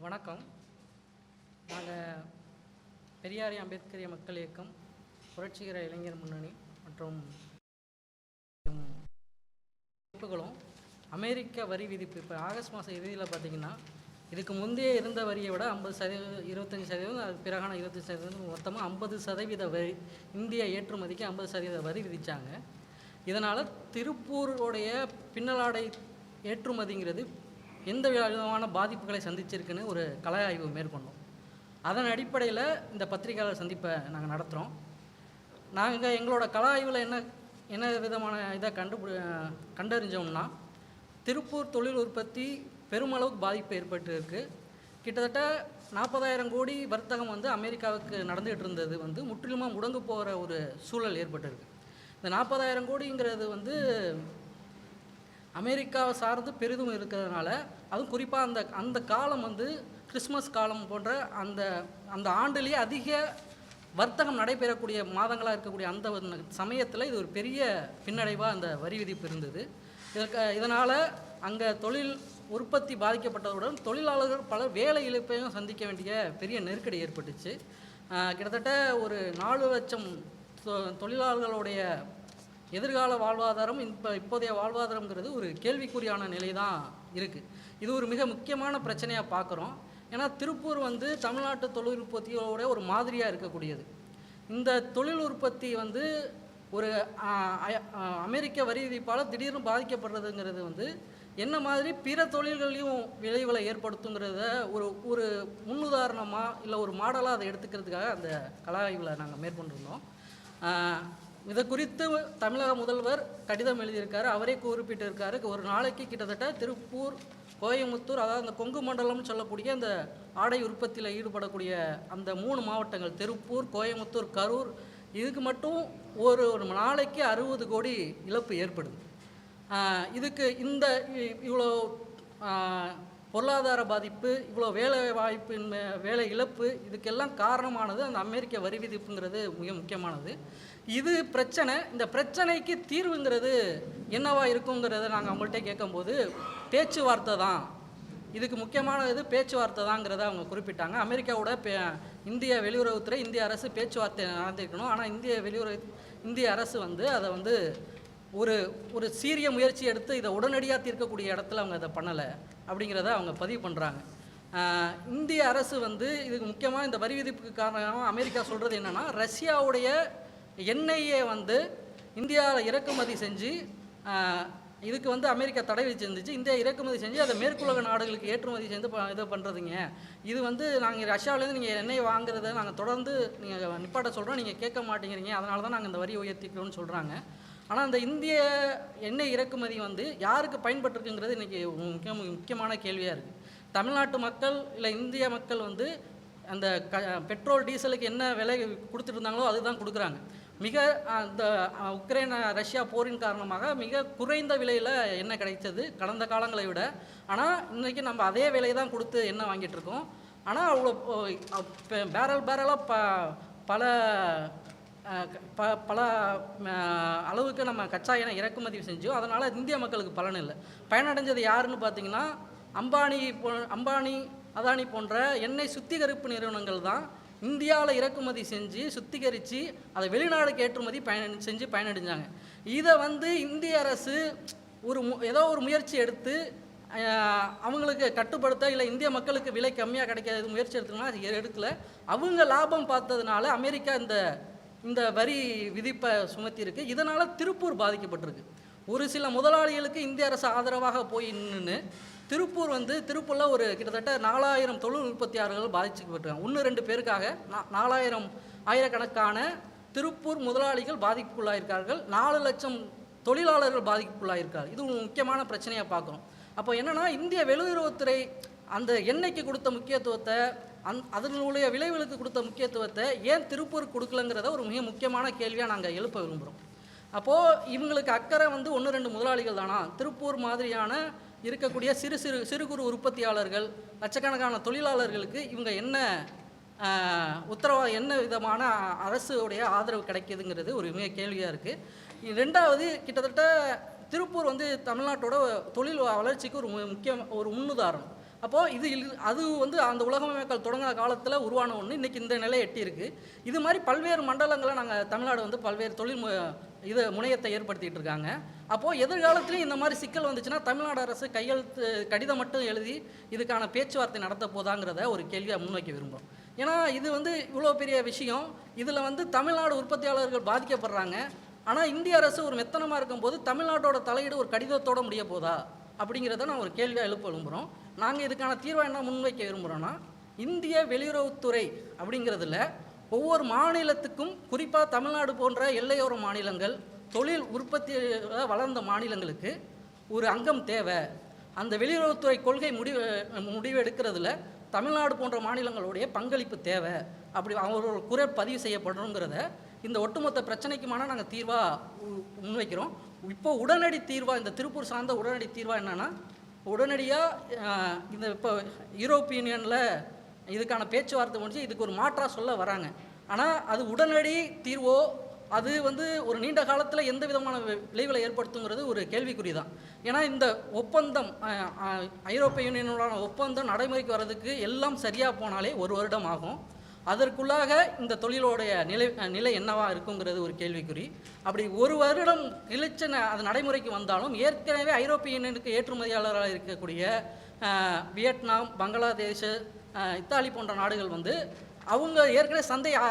வணக்கம். நாங்கள் பெரியாரி அம்பேத்கரிய மக்கள் இயக்கம், புரட்சிகர இளைஞர் முன்னணி மற்றும் அமைப்புகளும் அமெரிக்க வரி விதிப்பு இப்போ ஆகஸ்ட் மாதம் இறுதியில் பார்த்திங்கன்னா, இதுக்கு முந்தைய இருந்த வரியை விட 50%, 25%, அது பிறகான 25%, மொத்தமாக 50% வரி, இந்திய ஏற்றுமதிக்கு 50% வரி விதித்தாங்க. இதனால் திருப்பூருடைய பின்னலாடை ஏற்றுமதிங்கிறது எந்த விதமான பாதிப்புகளை சந்திச்சிருக்குன்னு ஒரு கள ஆய்வு மேற்கொண்டோம். அதன் அடிப்படையில் இந்த பத்திரிகையாளர் சந்திப்பை நாங்கள் நடத்துகிறோம். நாங்கள் எங்களோட கள ஆய்வில் என்ன விதமான இதை கண்டறிஞ்சோம்னா, திருப்பூர் தொழில் உற்பத்தி பெருமளவுக்கு பாதிப்பு ஏற்பட்டு இருக்குது. கிட்டத்தட்ட 40,000 கோடி வர்த்தகம் அமெரிக்காவுக்கு நடந்துகிட்டு இருந்தது முற்றிலுமாக முடங்கு போகிற ஒரு சூழல் ஏற்பட்டிருக்கு. இந்த 40,000 கோடிங்கிறது அமெரிக்காவை சார்ந்து பெரிதும் இருக்கிறதுனால, அதுவும் குறிப்பாக அந்த காலம் கிறிஸ்மஸ் காலம் போன்ற அந்த ஆண்டுலேயே அதிக வர்த்தகம் நடைபெறக்கூடிய மாதங்களாக இருக்கக்கூடிய அந்த சமயத்தில் இது ஒரு பெரிய பின்னடைவாக அந்த வரி விதிப்பு இருந்தது. இதனால் அங்கே தொழில் உற்பத்தி பாதிக்கப்பட்டதுடன் தொழிலாளர்கள் பல வேலை இழப்பையும் சந்திக்க வேண்டிய பெரிய நெருக்கடி ஏற்பட்டுச்சு. கிட்டத்தட்ட ஒரு 4 லட்சம் தொழிலாளர்களுடைய எதிர்கால வாழ்வாதாரம் இப்போதைய வாழ்வாதாரங்கிறது ஒரு கேள்விக்குறியான நிலை தான் இருக்குது. இது ஒரு மிக முக்கியமான பிரச்சனையாக பார்க்குறோம். ஏன்னா திருப்பூர் தமிழ்நாட்டு தொழில் உற்பத்தியோட ஒரு மாதிரியாக இருக்கக்கூடியது. இந்த தொழில் உற்பத்தி ஒரு அமெரிக்க வரி விதிப்பால் திடீர்னு பாதிக்கப்படுறதுங்கிறது என்ன மாதிரி பிற தொழில்களையும் விளைவுகளை ஏற்படுத்துங்கிறத ஒரு முன்னுதாரணமாக இல்லை ஒரு மாடலாக அதை எடுத்துக்கிறதுக்காக அந்த கள ஆய்வில் நாங்கள் மேற்கொண்டிருந்தோம். இதை குறித்து தமிழக முதல்வர் கடிதம் எழுதியிருக்காரு. அவரே குறிப்பிட்டிருக்காரு, ஒரு நாளைக்கு கிட்டத்தட்ட திருப்பூர், கோயமுத்தூர், அதாவது அந்த கொங்கு மண்டலம்னு சொல்லக்கூடிய அந்த ஆடை உற்பத்தியில் ஈடுபடக்கூடிய அந்த 3 மாவட்டங்கள், திருப்பூர், கோயமுத்தூர், கரூர், இதுக்கு மட்டும் ஒரு நாளைக்கு 60 கோடி இழப்பு ஏற்படுது. இதுக்கு இவ்வளோ பொருளாதார பாதிப்பு, இவ்வளோ வேலை வாய்ப்பின்மை, வேலை இழப்பு, இதுக்கெல்லாம் காரணமானது அந்த அமெரிக்க வரி விதிப்புங்கிறது மிக முக்கியமானது. இது பிரச்சனை. இந்த பிரச்சனைக்கு தீர்வுங்கிறது என்னவா இருக்குங்கிறத நாங்கள் அவங்கள்ட்ட கேட்கும்போது பேச்சுவார்த்தை தான், இதுக்கு முக்கியமானது பேச்சுவார்த்தை தாங்கிறத அவங்க குறிப்பிட்டாங்க. அமெரிக்காவோட இந்திய வெளியுறவுத்துறை, இந்திய அரசு பேச்சுவார்த்தை நடந்திருக்கணும். ஆனால் இந்திய அரசு அதை ஒரு சீரிய முயற்சி எடுத்து இதை உடனடியாக தீர்க்கக்கூடிய இடத்துல அவங்க அதை பண்ணலை அப்படிங்கிறத அவங்க பதிவு பண்ணுறாங்க. இந்திய அரசு இதுக்கு முக்கியமாக இந்த வரி விதிப்புக்கு காரணமாக அமெரிக்கா சொல்கிறது என்னென்னா, ரஷ்யாவுடைய எண்ணெயை இந்தியாவில் இறக்குமதி செஞ்சு, இதுக்கு அமெரிக்கா தடை விதிச்சிருந்துச்சு. இந்தியா இறக்குமதி செஞ்சு அதை மேற்குலக நாடுகளுக்கு ஏற்றுமதி செஞ்சு இதை பண்ணுறதுங்க. இது நாங்கள் ரஷ்யாவிலேருந்து நீங்கள் எண்ணெய் வாங்குறத நாங்கள் தொடர்ந்து நீங்கள் நிப்பாட்ட சொல்கிறோம், நீங்கள் கேட்க மாட்டேங்கிறீங்க, அதனால தான் நாங்கள் இந்த வரி உயர்த்திக்கிறோம்னு சொல்கிறாங்க. ஆனால் அந்த இந்திய எண்ணெய் இறக்குமதி யாருக்கு பயன்பட்டுருக்குங்கிறது இன்றைக்கி முக்கியமான கேள்வியாக இருக்குது. தமிழ்நாட்டு மக்கள் இல்லை இந்திய மக்கள் அந்த பெட்ரோல் டீசலுக்கு என்ன விலை கொடுத்துட்டு இருந்தாங்களோ அதுதான் கொடுக்குறாங்க. அந்த உக்ரைன் ரஷ்யா போரின் காரணமாக மிக குறைந்த விலையில் எண்ணெய் கிடைச்சது கடந்த காலங்களை விட. ஆனால் இன்றைக்கி நம்ம அதே விலை தான் கொடுத்து எண்ணெய் வாங்கிட்டு இருக்கோம். ஆனால் அவ்வளோ பேரலாக பல அளவுக்கு நம்ம கச்சா எண்ணெய் இறக்குமதி செஞ்சோம். அதனால் இந்திய மக்களுக்கு பலன் இல்லை. பயனடைஞ்சது யாருன்னு பார்த்தீங்கன்னா, அம்பானி, அதானி போன்ற எண்ணெய் சுத்திகரிப்பு நிறுவனங்கள் தான் இந்தியாவில் இறக்குமதி செஞ்சு சுத்திகரித்து அதை வெளிநாடுக்கு ஏற்றுமதி செஞ்சு பயனடைஞ்சாங்க. இதை இந்திய அரசு ஏதோ ஒரு முயற்சி எடுத்து அவங்களுக்கு கட்டுப்படுத்த, இல்லை இந்திய மக்களுக்கு விலை கம்மியாக கிடைக்காது முயற்சி எடுத்துக்கணும்னா எடுக்கல. அவங்க லாபம் பார்த்ததுனால அமெரிக்கா இந்த வரி விதிப்பை சுமத்தியிருக்கு. இதனால் திருப்பூர் பாதிக்கப்பட்டிருக்கு. ஒரு சில முதலாளிகளுக்கு இந்திய அரசு ஆதரவாக போய் நின்று திருப்பூரில் ஒரு கிட்டத்தட்ட 4000 தொழில் உற்பத்தியாளர்கள் பாதிக்கப்பட்டிருக்காங்க. 1-2 பேருக்காக 4000 ஆயிரக்கணக்கான திருப்பூர் முதலாளிகள் பாதிப்புக்குள்ளாயிருக்கார்கள். 4 லட்சம் தொழிலாளர்கள் பாதிப்புக்குள்ளாயிருக்கார்கள். இது முக்கியமான பிரச்சனையாக பார்க்குறோம். அப்போ என்னென்னா, இந்திய வெளியுறவுத்துறை அந்த எண்ணெய்க்கு கொடுத்த முக்கியத்துவத்தை, அதனுடைய விளைவுகளுக்கு கொடுத்த முக்கியத்துவத்தை ஏன் திருப்பூருக்கு கொடுக்கலங்கிறத ஒரு மிக முக்கியமான கேள்வியாக நாங்கள் எழுப்ப விரும்புகிறோம். அப்போது இவங்களுக்கு அக்கறை 1-2 முதலாளிகள் தானா? திருப்பூர் மாதிரியான இருக்கக்கூடிய சிறு குறு உற்பத்தியாளர்கள், லட்சக்கணக்கான தொழிலாளர்களுக்கு இவங்க என்ன என்ன விதமான அரசுடைய ஆதரவு கிடைக்கிதுங்கிறது ஒரு மிக கேள்வியாக இருக்குது. 2வது, கிட்டத்தட்ட திருப்பூர் தமிழ்நாட்டோட தொழில் வளர்ச்சிக்கு ஒரு முன்னுதாரணம். அப்போது அது வந்து அந்த உலகமயமாக்கல் தொடங்கின காலத்தில் உருவான ஒன்று இன்றைக்கி இந்த நிலை எட்டியிருக்கு. இது மாதிரி பல்வேறு மண்டலங்களை நாங்கள் தமிழ்நாடு வந்து பல்வேறு தொழில் முனையத்தை ஏற்படுத்திகிட்டு இருக்காங்க. அப்போது எதிர்காலத்துலேயும் இந்த மாதிரி சிக்கல் வந்துச்சுன்னா தமிழ்நாடு அரசு கடிதம் மட்டும் எழுதி இதுக்கான பேச்சுவார்த்தை நடத்த போதாங்கிறத ஒரு கேள்வியாக முன்வைக்க விரும்புகிறோம். ஏன்னா இது வந்து இவ்வளோ பெரிய விஷயம். இதில் வந்து தமிழ்நாடு உற்பத்தியாளர்கள் பாதிக்கப்படுறாங்க. ஆனால் இந்திய அரசு ஒரு மெத்தனமாக இருக்கும்போது தமிழ்நாட்டோட தலையீடு ஒரு கடிதத்தோடு முடிய போதா அப்படிங்கிறத நான் ஒரு கேள்வியாக எழுப்ப விரும்புகிறோம். நாங்கள் இதுக்கான தீர்வை என்ன முன்வைக்க விரும்புகிறோன்னா, இந்திய வெளியுறவுத்துறை அப்படிங்கிறதுல ஒவ்வொரு மாநிலத்துக்கும், குறிப்பாக தமிழ்நாடு போன்ற எல்லையோர மாநிலங்கள், தொழில் உற்பத்தி வளர்ந்த மாநிலங்களுக்கு ஒரு அங்கம் தேவை. அந்த வெளியுறவுத்துறை கொள்கை முடிவு எடுக்கிறதுல தமிழ்நாடு போன்ற மாநிலங்களுடைய பங்களிப்பு தேவை. அப்படி அவரோட குரல் பதிவு செய்யப்படணுங்கிறத இந்த ஒட்டுமொத்த பிரச்சனைக்குமான நாங்கள் தீர்வாக முன்வைக்கிறோம். இப்போ உடனடி தீர்வாக இந்த திருப்பூர் சார்ந்த உடனடி தீர்வாக என்னென்னா, உடனடியாக இந்த இப்போ யூரோப்பிய யூனியனில் இதுக்கான பேச்சுவார்த்தை முடிஞ்சு இதுக்கு ஒரு மாற்றாக சொல்ல வராங்க. ஆனால் அது உடனடி தீர்வோ அது வந்து ஒரு நீண்ட காலத்தில் எந்த விதமான விளைவுகளை ஏற்படுத்துங்கிறது ஒரு கேள்விக்குறி தான். ஏன்னா இந்த ஒப்பந்தம் ஐரோப்பிய யூனியனோட ஒப்பந்தம் நடைமுறைக்கு வர்றதுக்கு எல்லாம் சரியாக போனாலே 1 வருடம் ஆகும். அதற்குள்ளாக இந்த தொழிலோடைய நிலை என்னவாக இருக்குங்கிறது ஒரு கேள்விக்குறி. அப்படி 1 வருடம் நிலைச்ச அது நடைமுறைக்கு வந்தாலும் ஏற்கனவே ஐரோப்பிய யூனியனுக்கு ஏற்றுமதியாளராக இருக்கக்கூடிய வியட்நாம், பங்களாதேஷ், இத்தாலி போன்ற நாடுகள் வந்து அவங்க ஏற்கனவே சந்தையை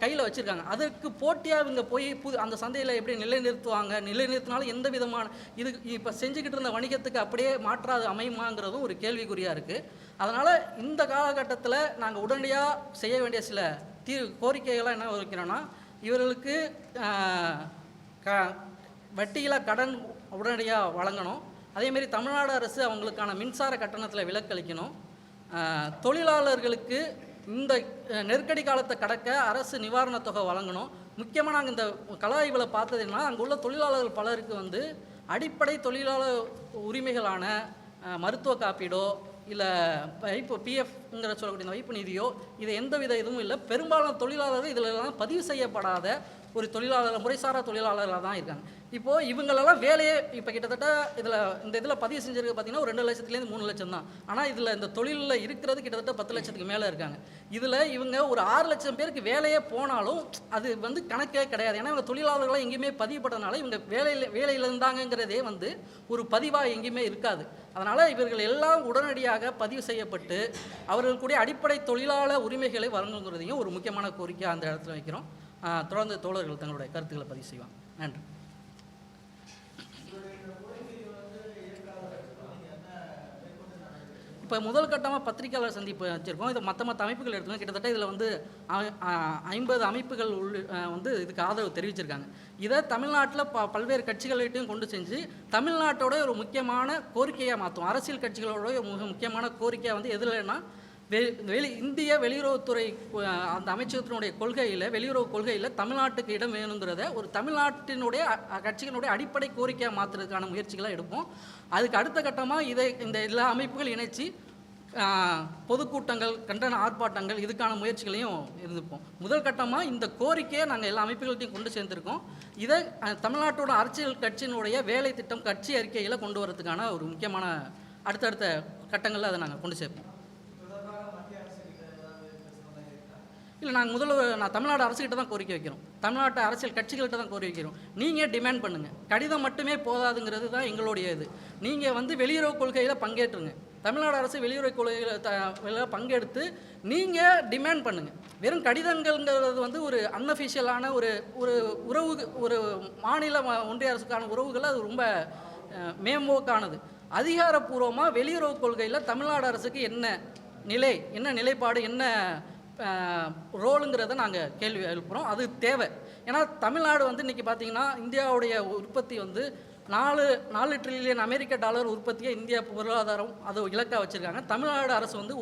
கையில் வச்சுருக்காங்க. அதற்கு போட்டியாக இவங்க போய் அந்த சந்தையில் எப்படி நிலைநிறுத்தினாலும் எந்த விதமான இது இப்போ செஞ்சுக்கிட்டு இருந்த வணிகத்துக்கு அப்படியே மாற்றாது அமையுமாங்கிறதும் ஒரு கேள்விக்குறியாக இருக்குது. அதனால் இந்த காலகட்டத்தில் நாங்கள் உடனடியாக செய்ய வேண்டிய சில கோரிக்கைகள்லாம் என்ன வைக்கிறோன்னா, இவர்களுக்கு வட்டியில்லா கடன் உடனடியாக வழங்கணும். அதேமாரி தமிழ்நாடு அரசு அவங்களுக்கான மின்சார கட்டணத்தில் விலக்களிக்கணும். தொழிலாளர்களுக்கு இந்த நெருக்கடி காலத்தை கடக்க அரசு நிவாரணத் தொகை வழங்கணும். முக்கியமாக நாங்கள் இந்த கலாய்வில் பார்த்ததுன்னா, அங்கே உள்ள தொழிலாளர்கள் பலருக்கு வந்து அடிப்படை தொழிலாளர் உரிமைகளான மருத்துவ காப்பீடோ இல்லை பிஎஃப்ங்கிற சொல்லக்கூடிய வைப்பு நிதியோ இது எந்தவித இதுவும் இல்லை. பெரும்பாலான தொழிலாளர்கள் இதிலெல்லாம் பதிவு செய்யப்படாத ஒரு முறைசாரா தொழிலாளர்களாக தான் இருக்காங்க. இப்போது இவங்களெல்லாம் வேலையே இப்போ கிட்டத்தட்ட இதில் பதிவு செஞ்சிருக்கு பார்த்தீங்கன்னா ஒரு 2 லட்சத்துலேருந்து 3 லட்சம் தான். ஆனால் இதில் இந்த தொழிலில் இருக்கிறது கிட்டத்தட்ட 10 லட்சத்துக்கு மேலே இருக்காங்க. இதில் இவங்க ஒரு 6 லட்சம் பேருக்கு வேலையே போனாலும் அது வந்து கணக்கே கிடையாது. ஏன்னா இவங்க தொழிலாளர்களாக எங்கேயுமே பதிவுப்பட்டதுனால இவங்க வேலையில் இருந்தாங்கங்கிறதே வந்து ஒரு பதிவாக எங்கேயுமே இருக்காது. அதனால் இவர்கள் எல்லாம் உடனடியாக பதிவு செய்யப்பட்டு அவர்களுக்குடைய அடிப்படை தொழிலாளர் உரிமைகளை வழங்குங்கிறதையும் ஒரு முக்கியமான கோரிக்கை அந்த இடத்துல வைக்கிறோம். தொடர்ந்து தோழர்கள் தங்களுடைய கருத்துக்களை பதிவு செய்வாங்க. நன்றி. இப்போ முதல் கட்டமாக பத்திரிகையாளர் சந்திப்பு வச்சுருக்கோம். இதை மற்ற அமைப்புகள் எடுத்துக்கோங்க. கிட்டத்தட்ட இதில் வந்து 50 அமைப்புகள் வந்து இதுக்கு ஆதரவு தெரிவிச்சிருக்காங்க. இதை தமிழ்நாட்டில் பல்வேறு கட்சிகள்கிட்டையும் கொண்டு செஞ்சு தமிழ்நாட்டோட ஒரு முக்கியமான கோரிக்கையாக மாற்றும். அரசியல் கட்சிகளோட ஒரு முக்கியமான கோரிக்கையாக வந்து எதுலன்னா, இந்திய வெளியுறவுத்துறை அந்த அமைச்சகத்தினுடைய வெளியுறவு கொள்கையில் தமிழ்நாட்டுக்கு இடம் வேணுங்கிறத ஒரு தமிழ்நாட்டினுடைய கட்சிகளுடைய அடிப்படை கோரிக்கையாக மாற்றுறதுக்கான முயற்சிகளை எடுப்போம். அதுக்கு அடுத்த கட்டமாக இந்த எல்லா அமைப்புகள் இணைச்சி பொதுக்கூட்டங்கள், கண்டன ஆர்ப்பாட்டங்கள் இதுக்கான முயற்சிகளையும் இருந்துப்போம். முதல் கட்டமாக இந்த கோரிக்கையை நாங்கள் எல்லா அமைப்புகள்கிட்டையும் கொண்டு சேர்ந்துருக்கோம். இதை தமிழ்நாட்டோட அரசியல் கட்சியினுடைய வேலை திட்டம் கட்சி அறிக்கையில் கொண்டு வரதுக்கான ஒரு முக்கியமான அடுத்தடுத்த கட்டங்களில் அதை நாங்கள் கொண்டு சேர்ப்போம். இல்லை, நான் தமிழ்நாடு அரசுகிட்ட தான் கோரிக்கை வைக்கிறோம். தமிழ்நாட்டு அரசியல் கட்சிகள்கிட்ட தான் கோரிக்கை வைக்கிறோம். நீங்கள் டிமாண்ட் பண்ணுங்கள். கடிதம் மட்டுமே போதாதுங்கிறது தான் எங்களுடைய இது. நீங்கள் வந்து வெளியுறவு கொள்கையில் பங்கேற்றுங்க. தமிழ்நாடு அரசு வெளியுறவு கொள்கையில் பங்கெடுத்து நீங்கள் டிமாண்ட் பண்ணுங்கள். வெறும் கடிதங்கள்ங்கிறது வந்து ஒரு அன்அஃபிஷியலான ஒரு மாநில ஒன்றிய அரசுக்கான உறவுகள் அது ரொம்ப மேம்போக்கானது. அதிகாரப்பூர்வமாக வெளியுறவு கொள்கையில் தமிழ்நாடு அரசுக்கு என்ன நிலைப்பாடு, என்ன ரோலுங்கிறத நாங்கள் கேள்வி எழுப்புகிறோம். அது தேவை. ஏன்னா தமிழ்நாடு வந்து இன்றைக்கி பார்த்திங்கன்னா இந்தியாவுடைய உற்பத்தி வந்து 4 ட்ரில்லியன் அமெரிக்க டாலர் உற்பத்தியை இந்தியா பொருளாதாரம் அது இலக்காக வச்சுருக்காங்க. தமிழ்நாடு அரசு வந்து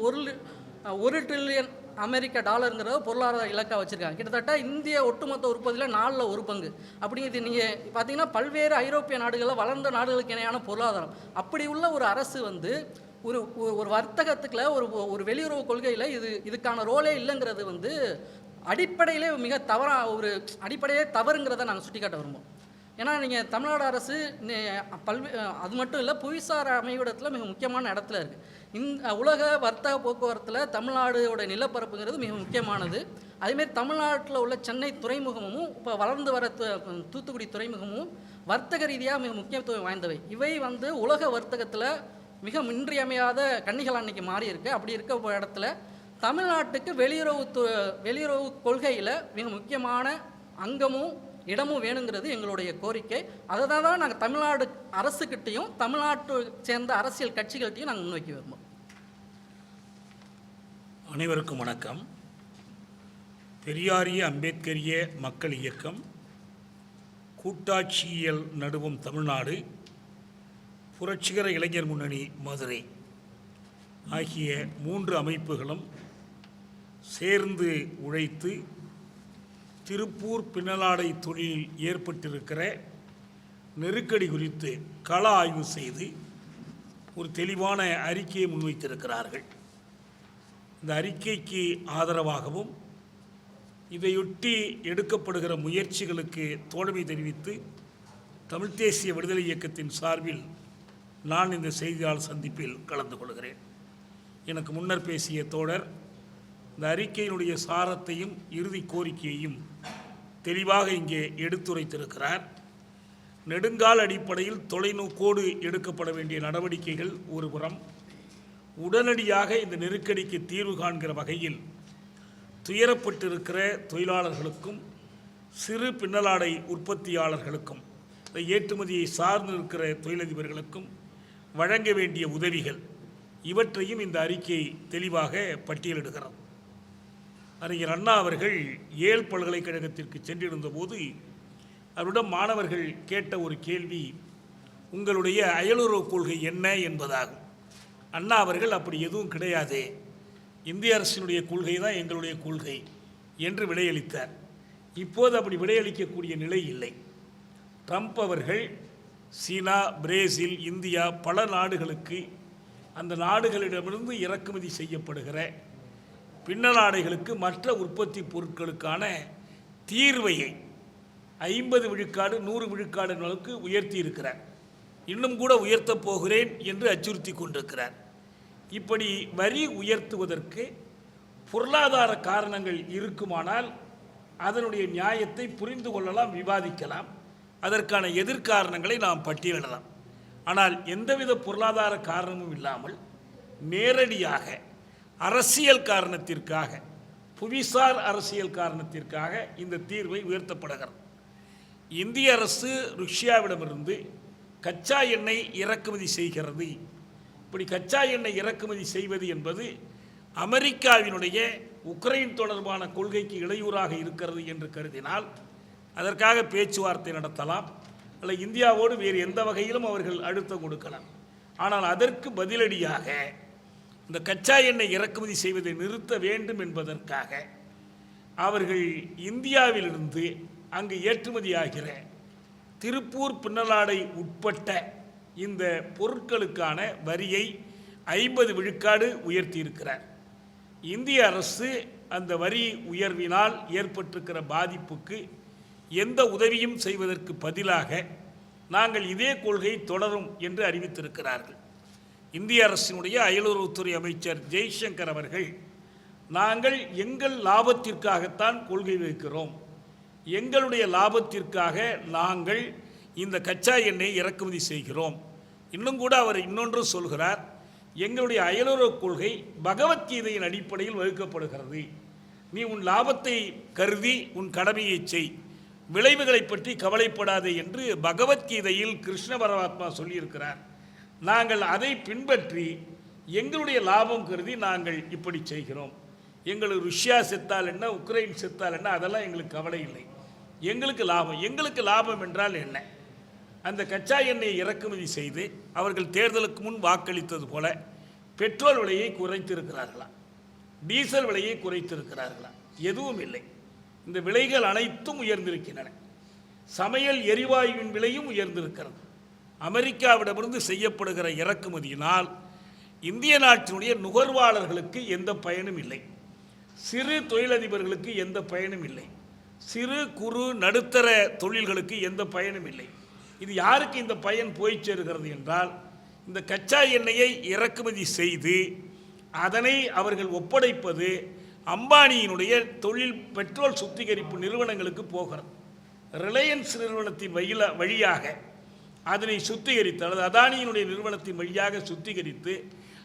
1 ட்ரில்லியன் அமெரிக்க டாலருங்கிறத பொருளாதார இலக்காக வச்சுருக்காங்க. கிட்டத்தட்ட இந்திய ஒட்டுமொத்த உற்பத்தியில் 4ல் 1 பங்கு. அப்படிங்கிறது நீங்கள் பார்த்தீங்கன்னா பல்வேறு ஐரோப்பிய நாடுகளில் வளர்ந்த நாடுகளுக்கு இணையான பொருளாதாரம். அப்படி உள்ள ஒரு அரசு வந்து ஒரு வர்த்தகத்துக்குள்ள ஒரு வெளியுறவு கொள்கையில் இதுக்கான ரோலே இல்லைங்கிறது வந்து அடிப்படையிலே மிக அடிப்படையே தவறுங்கிறத நாங்கள் சுட்டிக்காட்ட விரும்புவோம். ஏன்னா நீங்கள் தமிழ்நாடு அரசு அது மட்டும் இல்லை, புவிசார் அமைவிடத்தில் மிக முக்கியமான இடத்துல இருக்குது. இந்த உலக வர்த்தக போக்குவரத்தில் தமிழ்நாடோட நிலப்பரப்புங்கிறது மிக முக்கியமானது. அதேமாரி தமிழ்நாட்டில் உள்ள சென்னை துறைமுகமும் இப்போ வளர்ந்து வர தூத்துக்குடி துறைமுகமும் வர்த்தக ரீதியாக மிக முக்கியத்துவம் வாய்ந்தவை. இவை உலக வர்த்தகத்தில் மிக இன்றியமையாத கன்னிகள் அன்னைக்கு மாறி இருக்கு. அப்படி இருக்க இடத்துல தமிழ்நாட்டுக்கு வெளியுறவு கொள்கையில் மிக முக்கியமான அங்கமும் இடமும் வேணுங்கிறது எங்களுடைய கோரிக்கை. அதை தான் நாங்கள் தமிழ்நாடு அரசுக்கிட்டையும் தமிழ்நாட்டை சேர்ந்த அரசியல் கட்சிகள்கிட்டையும் நாங்கள் முன்வைக்க விரும்புகிறோம். அனைவருக்கும் வணக்கம். பெரியாரிய அம்பேத்கரிய மக்கள் இயக்கம், கூட்டாட்சியியல் நடுவும் தமிழ்நாடு, புரட்சிகர இளைஞர் முன்னணி மதுரை ஆகிய 3 அமைப்புகளும் சேர்ந்து உழைத்து திருப்பூர் பின்னலாடை தொழிலில் ஏற்பட்டிருக்கிற நெருக்கடி குறித்து கள ஆய்வு செய்து ஒரு தெளிவான அறிக்கையை முன்வைத்திருக்கிறார்கள். இந்த அறிக்கைக்கு ஆதரவாகவும் இதையொட்டி எடுக்கப்படுகிற முயற்சிகளுக்கு தோழமை தெரிவித்து தமிழ் தேசிய விடுதலை இயக்கத்தின் சார்பில் நான் இந்த செய்தியாளர் சந்திப்பில் கலந்து கொள்கிறேன். எனக்கு முன்னர் பேசிய தோழர் இந்த அறிக்கையினுடைய சாரத்தையும் இறுதி கோரிக்கையையும் தெளிவாக இங்கே எடுத்துரைத்திருக்கிறார். நெடுங்கால அடிப்படையில் தொலைநோக்கோடு எடுக்கப்பட வேண்டிய நடவடிக்கைகள் ஒருபுறம், உடனடியாக இந்த நெருக்கடிக்கு தீர்வு காண்கிற வகையில் துயரப்பட்டிருக்கிற தொழிலாளர்களுக்கும் சிறு பின்னலாடை உற்பத்தியாளர்களுக்கும் ஏற்றுமதியை சார்ந்திருக்கிற தொழிலதிபர்களுக்கும் வழங்க வேண்டிய உதவிகள், இவற்றையும் இந்த அறிக்கை தெளிவாக பட்டியலிடுகிறது. அறிஞர் அண்ணா அவர்கள் ஏல் பல்கலைக்கழகத்திற்கு சென்றிருந்த போது அவரிடம் மாணவர்கள் கேட்ட ஒரு கேள்வி உங்களுடைய அயலுறவு கொள்கை என்ன என்பதாகும். அண்ணா அவர்கள் அப்படி எதுவும் கிடையாது, இந்திய அரசினுடைய கொள்கை தான் எங்களுடைய கொள்கை என்று விடையளித்தார். இப்போது அப்படி விடையளிக்கக்கூடிய நிலை இல்லை. ட்ரம்ப் அவர்கள் சீனா, பிரேசில், இந்தியா பல நாடுகளுக்கு அந்த நாடுகளிடமிருந்து இறக்குமதி செய்யப்படுகிற பின்னலாடைகளுக்கு மற்ற உற்பத்தி பொருட்களுக்கான தீர்வையை 50 விழுக்காடு 100 விழுக்காடு அளவுக்கு உயர்த்தி இருக்கிறார். இன்னும் கூட உயர்த்தப் போகிறேன் என்று அச்சுறுத்தி கொண்டிருக்கிறார். இப்படி வரி உயர்த்துவதற்கு பொருளாதார காரணங்கள் இருக்குமானால் அதனுடைய நியாயத்தை புரிந்து கொள்ளலாம், விவாதிக்கலாம். அதற்கான எதிர்காரணங்களை நாம் பட்டியலிடலாம். ஆனால் எந்தவித பொருளாதார காரணமும் இல்லாமல் நேரடியாக அரசியல் காரணத்திற்காக, புவிசார் அரசியல் காரணத்திற்காக இந்த தீர்வை உயர்த்தப்படுகிறது. இந்திய அரசு ருஷ்யாவிடமிருந்து கச்சா எண்ணெய் இறக்குமதி செய்கிறது. இப்படி கச்சா எண்ணெய் இறக்குமதி செய்வது என்பது அமெரிக்காவினுடைய உக்ரைன் தொடர்பான கொள்கைக்கு இடையூறாக இருக்கிறது என்று கருதினால் அதற்காக பேச்சுவார்த்தை நடத்தலாம், அல்ல இந்தியாவோடு வேறு எந்த வகையிலும் அவர்கள் அழுத்தம் கொடுக்கலாம். ஆனால் அதற்கு பதிலடியாக இந்த கச்சா எண்ணெய் இறக்குமதி செய்வதை நிறுத்த வேண்டும் என்பதற்காக அவர்கள் இந்தியாவிலிருந்து அங்கு ஏற்றுமதியாகிற திருப்பூர் பின்னலாடை உட்பட்ட இந்த பொருட்களுக்கான வரியை 50 விழுக்காடு உயர்த்தியிருக்கிறார். இந்திய அரசு அந்த வரி உயர்வினால் ஏற்பட்டிருக்கிற பாதிப்புக்கு எந்த உதவியும் செய்வதற்கு பதிலாக நாங்கள் இதே கொள்கை தொடரும் என்று அறிவித்திருக்கிறார்கள். இந்திய அரசினுடைய அயலுறவுத்துறை அமைச்சர் ஜெய்சங்கர் அவர்கள் நாங்கள் எங்கள் லாபத்திற்காகத்தான் கொள்கை வைக்கிறோம், எங்களுடைய லாபத்திற்காக நாங்கள் இந்த கச்சா எண்ணெய் இறக்குமதி செய்கிறோம். இன்னும் கூட அவர் இன்னொன்று சொல்கிறார், எங்களுடைய அயலுறவு கொள்கை பகவத்கீதையின் அடிப்படையில் வகுக்கப்படுகிறது. நீ உன் லாபத்தை கருதி உன் கடமையை செய், விளைவுகளை பற்றி கவலைப்படாதே என்று பகவத்கீதையில் கிருஷ்ண பரமாத்மா சொல்லியிருக்கிறார். நாங்கள் அதை பின்பற்றி எங்களுடைய லாபம் கருதி நாங்கள் இப்படி செய்கிறோம். எங்களுக்கு ருஷ்யா செத்தால் என்ன, உக்ரைன் செத்தால் என்ன, அதெல்லாம் எங்களுக்கு கவலை இல்லை. எங்களுக்கு லாபம். எங்களுக்கு லாபம் என்றால் என்ன? அந்த கச்சா எண்ணெயை இறக்குமதி செய்து அவர்கள் தேர்தலுக்கு முன் வாக்களித்தது போல பெட்ரோல் விலையை குறைத்திருக்கிறார்களா, டீசல் விலையை குறைத்திருக்கிறார்களா? எதுவும் இல்லை. இந்த விலைகள் அனைத்தும் உயர்ந்திருக்கின்றன. சமையல் எரிவாயுவின் விலையும் உயர்ந்திருக்கிறது. அமெரிக்காவிடமிருந்து செய்யப்படுகிற இறக்குமதியினால் இந்திய நாட்டினுடைய நுகர்வாளர்களுக்கு எந்த பயனும் இல்லை, சிறு தொழிலதிபர்களுக்கு எந்த பயனும் இல்லை, சிறு குறு நடுத்தர தொழில்களுக்கு எந்த பயனும் இல்லை. இது யாருக்கு இந்த பயன் போய் சேருகிறது என்றால் இந்த கச்சா எண்ணெயை இறக்குமதி செய்து அதனை அவர்கள் ஒப்படைப்பது அம்பானியினுடைய தொழில் பெட்ரோல் சுத்திகரிப்பு நிறுவனங்களுக்கு போகிறது. ரிலையன்ஸ் நிறுவனத்தின் வழியாக அதனை சுத்திகரித்து, அல்லது அதானியினுடைய நிறுவனத்தின் வழியாக சுத்திகரித்து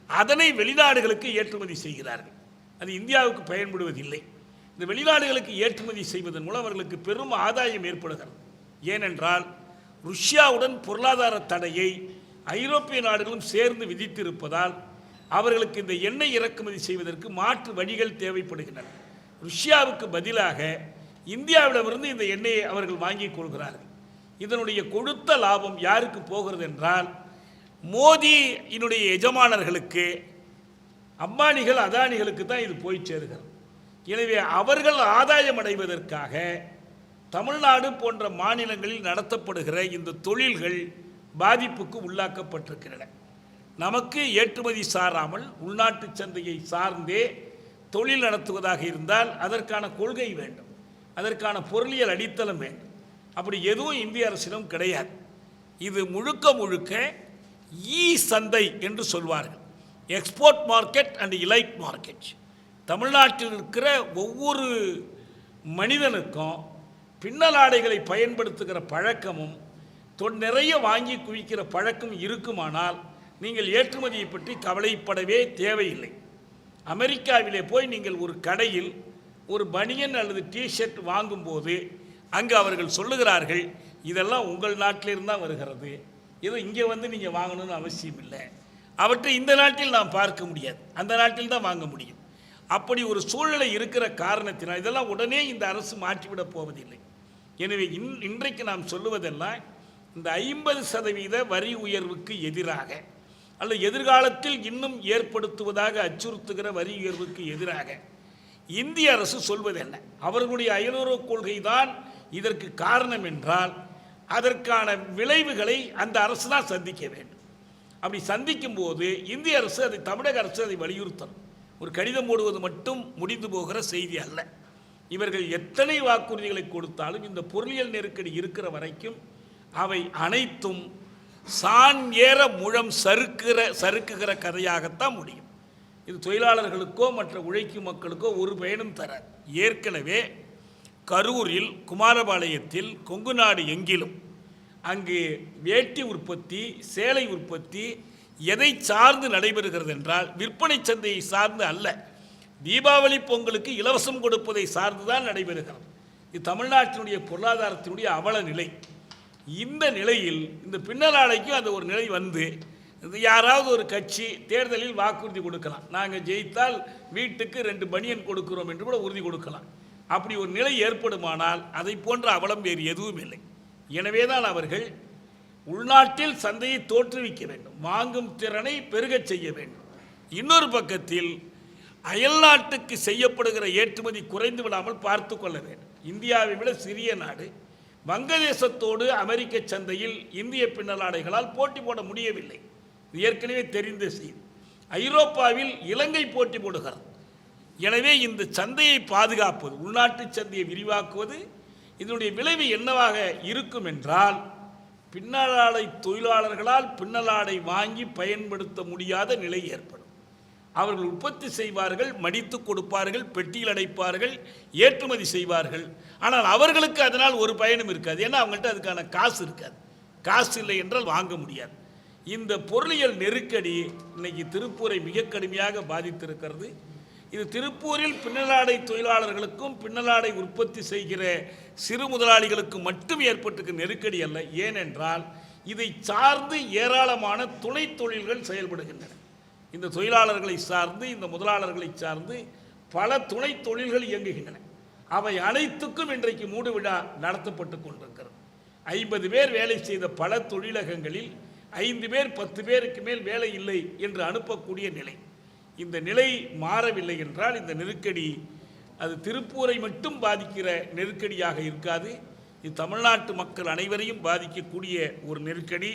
அதனை வெளிநாடுகளுக்கு ஏற்றுமதி செய்கிறார்கள். அது இந்தியாவுக்கு பயன்படுவதில்லை. இந்த வெளிநாடுகளுக்கு ஏற்றுமதி செய்வதன் மூலம் அவர்களுக்கு பெரும் ஆதாயம் ஏற்படுகிறது. ஏனென்றால் ருஷ்யாவுடன் பொருளாதார தடையை ஐரோப்பிய நாடுகளும் சேர்ந்து விதித்திருப்பதால் அவர்களுக்கு இந்த எண்ணெய் இறக்குமதி செய்வதற்கு மாற்று வழிகள் தேவைப்படுகின்றன. ருஷ்யாவுக்கு பதிலாக இந்தியாவிடமிருந்து இந்த எண்ணெயை அவர்கள் வாங்கிக் கொள்கிறார்கள். இதனுடைய கொடுத்த லாபம் யாருக்கு போகிறது என்றால் மோதியினுடைய எஜமானர்களுக்கு, அம்பானிகள் அதானிகளுக்கு தான் இது போய் சேருகிறது. எனவே அவர்கள் ஆதாயம் அடைவதற்காக தமிழ்நாடு போன்ற மாநிலங்களில் நடத்தப்படுகிற இந்த தொழில்கள் பாதிப்புக்கு உள்ளாக்கப்பட்டிருக்கின்றன. நமக்கு ஏற்றுமதி சாராமல் உள்நாட்டு சந்தையை சார்ந்தே தொழில் நடத்துவதாக இருந்தால் அதற்கான கொள்கை வேண்டும், அதற்கான பொருளியல் அடித்தளம் வேண்டும். அப்படி எதுவும் இந்திய அரசிடம் கிடையாது. இது முழுக்க முழுக்க சந்தை என்று சொல்வார்கள், export market and elite market. தமிழ்நாட்டில் இருக்கிற ஒவ்வொரு மனிதனுக்கும் பின்னலாடைகளை பயன்படுத்துகிற பழக்கமும் நிறைய வாங்கி குவிக்கிற பழக்கம் இருக்குமானால் நீங்கள் ஏற்றுமதியை பற்றி கவலைப்படவே தேவையில்லை. அமெரிக்காவிலே போய் நீங்கள் ஒரு கடையில் ஒரு பனியன் அல்லது டிஷர்ட் வாங்கும்போது அங்கு அவர்கள் சொல்லுகிறார்கள், இதெல்லாம் உங்கள் நாட்டிலிருந்து தான் வருகிறது, ஏதோ இங்கே வந்து நீங்கள் வாங்கணும்னு அவசியம் இல்லை. அவற்றை இந்த நாட்டில் நாம் பார்க்க முடியாது, அந்த நாட்டில் தான் வாங்க முடியும். அப்படி ஒரு சூழ்நிலை இருக்கிற காரணத்தினால் இதெல்லாம் உடனே இந்த அரசு மாற்றிவிடப் போவதில்லை. எனவே இன்றைக்கு நாம் சொல்லுவதெல்லாம் இந்த 50% வரி உயர்வுக்கு எதிராக அல்லது எதிர்காலத்தில் இன்னும் ஏற்படுத்துவதாக அச்சுறுத்துகிற வரி உயர்வுக்கு எதிராக இந்திய அரசு சொல்வது என்ன? அவர்களுடைய அயலுறவு கொள்கை தான் இதற்கு காரணம் என்றால் அதற்கான விளைவுகளை அந்த அரசு தான் சந்திக்க வேண்டும். அப்படி சந்திக்கும் போது இந்திய அரசு அதை, தமிழக அரசு அதை வலியுறுத்தணும். ஒரு கடிதம் போடுவது மட்டும் முடிந்து போகிற செய்தி அல்ல. இவர்கள் எத்தனை வாக்குறுதிகளை கொடுத்தாலும் இந்த பொருளியல் நெருக்கடி இருக்கிற வரைக்கும் அவை அனைத்தும் சான் ஏற முழம் சறுக்குகிற கதையாகத்தான் முடியும். இது தொழிலாளர்களுக்கோ மற்ற உழைக்கும் மக்களுக்கோ ஒரு பயனும் தர. ஏற்கனவே கரூரில், குமாரபாளையத்தில், கொங்கு நாடு எங்கிலும் அங்கு வேட்டி உற்பத்தி, சேலை உற்பத்தி எதை சார்ந்து நடைபெறுகிறது என்றால் விற்பனை சந்தையை சார்ந்து அல்ல, தீபாவளி பொங்கலுக்கு இலவசம் கொடுப்பதை சார்ந்துதான் நடைபெறுகிறது. இது தமிழ்நாட்டினுடைய பொருளாதாரத்தினுடைய அவல நிலை. இந்த நிலையில் இந்த பின்னலாடைக்கும் அந்த ஒரு நிலை வந்து, யாராவது ஒரு கட்சி தேர்தலில் வாக்குறுதி கொடுக்கலாம், நாங்கள் ஜெயித்தால் வீட்டுக்கு 2 பனியன் கொடுக்கிறோம் என்று கூட உறுதி கொடுக்கலாம். அப்படி ஒரு நிலை ஏற்படுமானால் அதை போன்ற அவலம் வேறு எதுவும் இல்லை. எனவே தான் அவர்கள் உள்நாட்டில் சந்தையை தோற்றுவிக்க வேண்டும், வாங்கும் திறனை பெருகச் செய்ய வேண்டும். இன்னொரு பக்கத்தில் அயல் நாட்டுக்கு செய்யப்படுகிற ஏற்றுமதி குறைந்து விடாமல் பார்த்து கொள்ள வேண்டும். இந்தியாவை விட சிறிய நாடு, வங்கதேசத்தோடு அமெரிக்க சந்தையில் இந்திய பின்னலாடைகளால் போட்டி போட முடியவில்லை, ஏற்கனவே தெரிந்த செய்தி. ஐரோப்பாவில் இலங்கை போட்டி போடுகிறது. எனவே இந்த சந்தையை பாதுகாப்பது, உள்நாட்டு சந்தையை விரிவாக்குவது, இதனுடைய விளைவு என்னவாக இருக்கும் என்றால் பின்னலாடை தொழிலாளர்களால் பின்னலாடை வாங்கி பயன்படுத்த முடியாத நிலை ஏற்படும். அவர்கள் உற்பத்தி செய்வார்கள், மடித்து கொடுப்பார்கள், பெட்டியில் அடைப்பார்கள், ஏற்றுமதி செய்வார்கள். ஆனால் அவர்களுக்கு அதனால் ஒரு பயனும் இருக்காது. ஏன்னா அவங்கள்ட்ட அதுக்கான காசு இருக்காது. காசு இல்லை என்றால் வாங்க முடியாது. இந்த பொருளியல் நெருக்கடி இன்னைக்கு திருப்பூரை மிக கடுமையாக பாதித்திருக்கிறது. இது திருப்பூரில் பின்னலாடை தொழிலாளர்களுக்கும் பின்னலாடை உற்பத்தி செய்கிற சிறு முதலாளிகளுக்கும் மட்டும் ஏற்பட்டிருக்கிற நெருக்கடி அல்ல. ஏனென்றால் இதை சார்ந்து ஏராளமான துணை தொழில்கள் செயல்படுகின்றன. இந்த தொழிலாளர்களை சார்ந்து, இந்த முதலாளர்களை சார்ந்து பல துணை தொழில்கள் இயங்குகின்றன. அவை அனைத்துக்கும் இன்றைக்கு மூடு விழா நடத்தப்பட்டு கொண்டிருக்கிறது. 50 பேர் வேலை செய்த பல தொழிலகங்களில் 5 பேர் 10 பேருக்கு மேல் வேலை இல்லை என்று அனுப்பக்கூடிய நிலை. இந்த நிலை மாறவில்லை என்றால் இந்த நெருக்கடி அது திருப்பூரை மட்டும் பாதிக்கிற நெருக்கடியாக இருக்காது, இது தமிழ்நாட்டு மக்கள் அனைவரையும் பாதிக்கக்கூடிய ஒரு நெருக்கடி.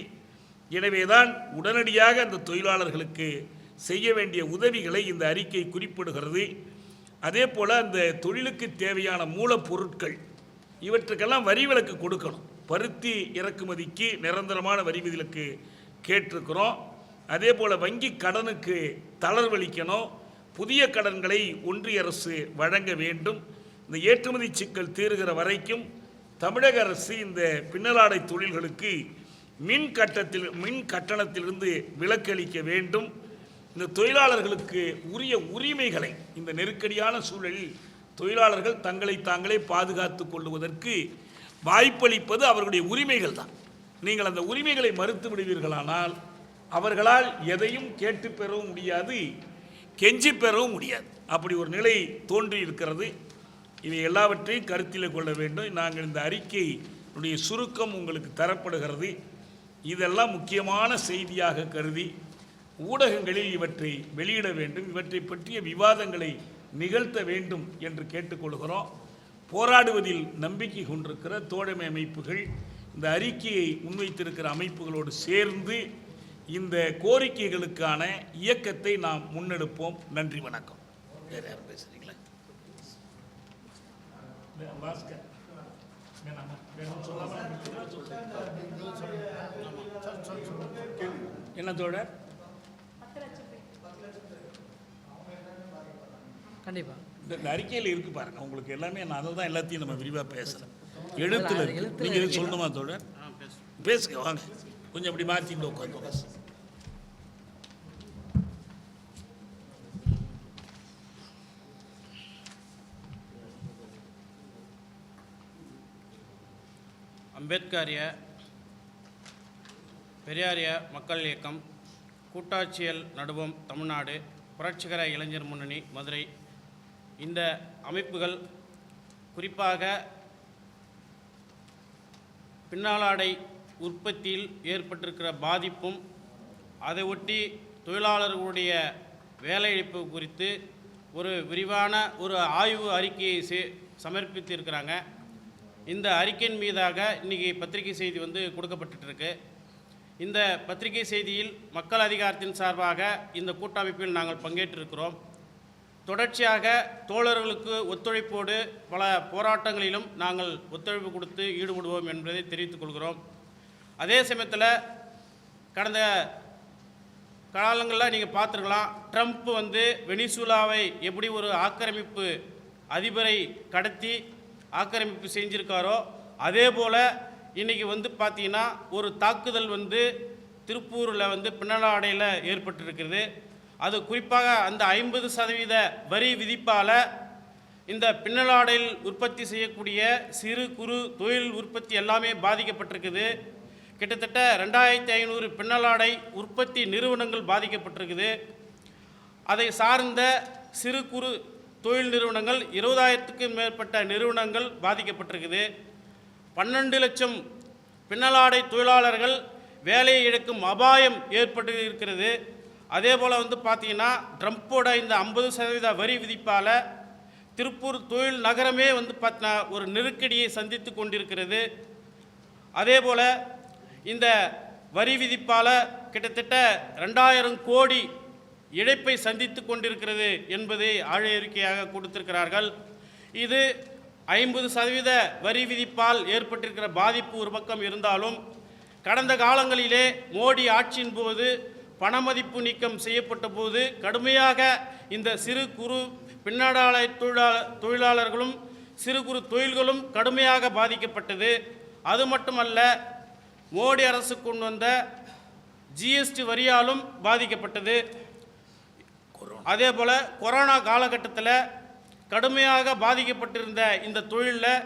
எனவேதான் உடனடியாக அந்த தொழிலாளர்களுக்கு செய்ய வேண்டிய உதவிகளை இந்த அறிக்கை குறிப்பிடுகிறது. அதே போல் அந்த தொழிலுக்கு தேவையான மூலப்பொருட்கள் இவற்றுக்கெல்லாம் வரி விலக்கு கொடுக்கணும். பருத்தி இறக்குமதிக்கு நிரந்தரமான வரி விலக்கு கேட்டிருக்கிறோம். அதே போல் வங்கி கடனுக்கு தளர்வளிக்கணும், புதிய கடன்களை ஒன்றிய அரசு வழங்க வேண்டும். இந்த ஏற்றுமதி சிக்கல் தீர்கிற வரைக்கும் தமிழக அரசு இந்த பின்னலாடை தொழில்களுக்கு மின் கட்டணத்திலிருந்து விலக்களிக்க வேண்டும். இந்த தொழிலாளர்களுக்கு உரிய உரிமைகளை இந்த நெருக்கடியான சூழலில் தொழிலாளர்கள் தங்களை தாங்களே பாதுகாத்து கொள்வதற்கு வாய்ப்பளிப்பது அவர்களுடைய உரிமைகள் தான். நீங்கள் அந்த உரிமைகளை மறுத்து விடுவீர்களானால் அவர்களால் எதையும் கேட்டு பெறவும் முடியாது, கெஞ்சி பெறவும் முடியாது. அப்படி ஒரு நிலை தோன்றி இருக்கிறது. இவை எல்லாவற்றையும் கருத்தில் கொள்ள வேண்டும். நாங்கள் இந்த அறிக்கையினுடைய சுருக்கம் உங்களுக்கு தரப்படுகிறது. இதெல்லாம் முக்கியமான செய்தியாக கருதி ஊடகங்களில் இவற்றை வெளியிட வேண்டும், இவற்றை பற்றிய விவாதங்களை நிகழ்த்த வேண்டும் என்று கேட்டுக்கொள்கிறோம். போராடுவதில் நம்பிக்கை கொண்டிருக்கிற தோழமை அமைப்புகள் இந்த அறிக்கையை முன்வைத்திருக்கிற அமைப்புகளோடு சேர்ந்து இந்த கோரிக்கைகளுக்கான இயக்கத்தை நாம் முன்னெடுப்போம். நன்றி, வணக்கம். வேறு யாரும் பேசுறீங்களா? என்ன தோழர்? கண்டிப்பாக இந்த அறிக்கையில் இருக்கு பாருங்க, உங்களுக்கு எல்லாமே. நான் அதை தான் எல்லாத்தையும் நம்ம விரிவாக பேசுகிறேன். எழுத்துல நீங்கள் எதுவும் சொல்லணுமா தோழர்? பேசுங்க, வாங்க. கொஞ்சம் அப்படி மாற்றிட்டு உட்காந்து. அம்பேத்கரிய பெரியாரிய மக்கள் இயக்கம், கூட்டாட்சியல் நடுவம் தமிழ்நாடு, புரட்சிகர இளைஞர் முன்னணி மதுரை, இந்த அமைப்புகள் குறிப்பாக பின்னலாடை உற்பத்தியில் ஏற்பட்டிருக்கிற பாதிப்பும் அதை ஒட்டி தொழிலாளர்களுடைய வேலையிழப்பு குறித்து ஒரு விரிவான ஒரு ஆய்வு அறிக்கையை சமர்ப்பித்திருக்கிறாங்க. இந்த அறிக்கையின் மீதாக இன்றைக்கி பத்திரிகை செய்தி கொடுக்கப்பட்டுருக்கு. இந்த பத்திரிகை செய்தியில் மக்கள் அதிகாரத்தின் சார்பாக இந்த கூட்டமைப்பில் நாங்கள் பங்கேற்றிருக்கிறோம். தொடர்ச்சியாக தோழர்களுக்கு ஒத்துழைப்போடு பல போராட்டங்களிலும் நாங்கள் ஒத்துழைப்பு கொடுத்து ஈடுபடுவோம் என்பதை தெரிவித்துக் கொள்கிறோம். அதே சமயத்தில் கடந்த காலங்களில் நீங்கள் பார்த்துருக்கலாம், ட்ரம்ப் வெனிசுலாவை எப்படி ஒரு ஆக்கிரமிப்பு அதிபரை கடத்தி ஆக்கிரமிப்பு செஞ்சுருக்காரோ அதே போல் இன்றைக்கி பார்த்தீங்கன்னா ஒரு தாக்குதல் திருப்பூரில் பின்னலாடையில் ஏற்பட்டிருக்கிறது. அது குறிப்பாக அந்த 50% வரி விதிப்பால் இந்த பின்னலாடையில் உற்பத்தி செய்யக்கூடிய சிறு குறு தொழில் உற்பத்தி எல்லாமே பாதிக்கப்பட்டிருக்குது. கிட்டத்தட்ட 2500 பின்னலாடை உற்பத்தி நிறுவனங்கள் பாதிக்கப்பட்டிருக்குது. அதை சார்ந்த சிறு குறு தொழில் நிறுவனங்கள் 20,000க்கும் மேற்பட்ட நிறுவனங்கள் பாதிக்கப்பட்டிருக்குது. 12 லட்சம் பின்னலாடை தொழிலாளர்கள் வேலையை இழக்கும் அபாயம் ஏற்பட்டு இருக்கிறது. அதே போல் பார்த்தீங்கன்னா ட்ரம்போட இந்த 50% வரி விதிப்பால் திருப்பூர் தொழில் நகரமே பார்த்தீங்கன்னா ஒரு நெருக்கடியை சந்தித்து கொண்டிருக்கிறது. அதே போல் இந்த வரி விதிப்பால் கிட்டத்தட்ட 2000 கோடி இழப்பை சந்தித்து கொண்டிருக்கிறது என்பதை ஆழறிக்கையாக கொடுத்திருக்கிறார்கள். இது 50% வரி விதிப்பால் ஏற்பட்டிருக்கிற பாதிப்பு ஒரு பக்கம் இருந்தாலும் கடந்த காலங்களிலே மோடி ஆட்சியின் போது பணமதிப்பு நீக்கம் செய்யப்பட்ட போது கடுமையாக இந்த சிறு குறு பின்னலாடை தொழிலாளர்களும் சிறு குறு தொழில்களும் கடுமையாக பாதிக்கப்பட்டது. அது மட்டுமல்ல, மோடி அரசு கொண்டு வந்த ஜிஎஸ்டி வரியாலும் பாதிக்கப்பட்டது. அதே போல் கொரோனா காலகட்டத்தில் கடுமையாக பாதிக்கப்பட்டிருந்த இந்த தொழிலில்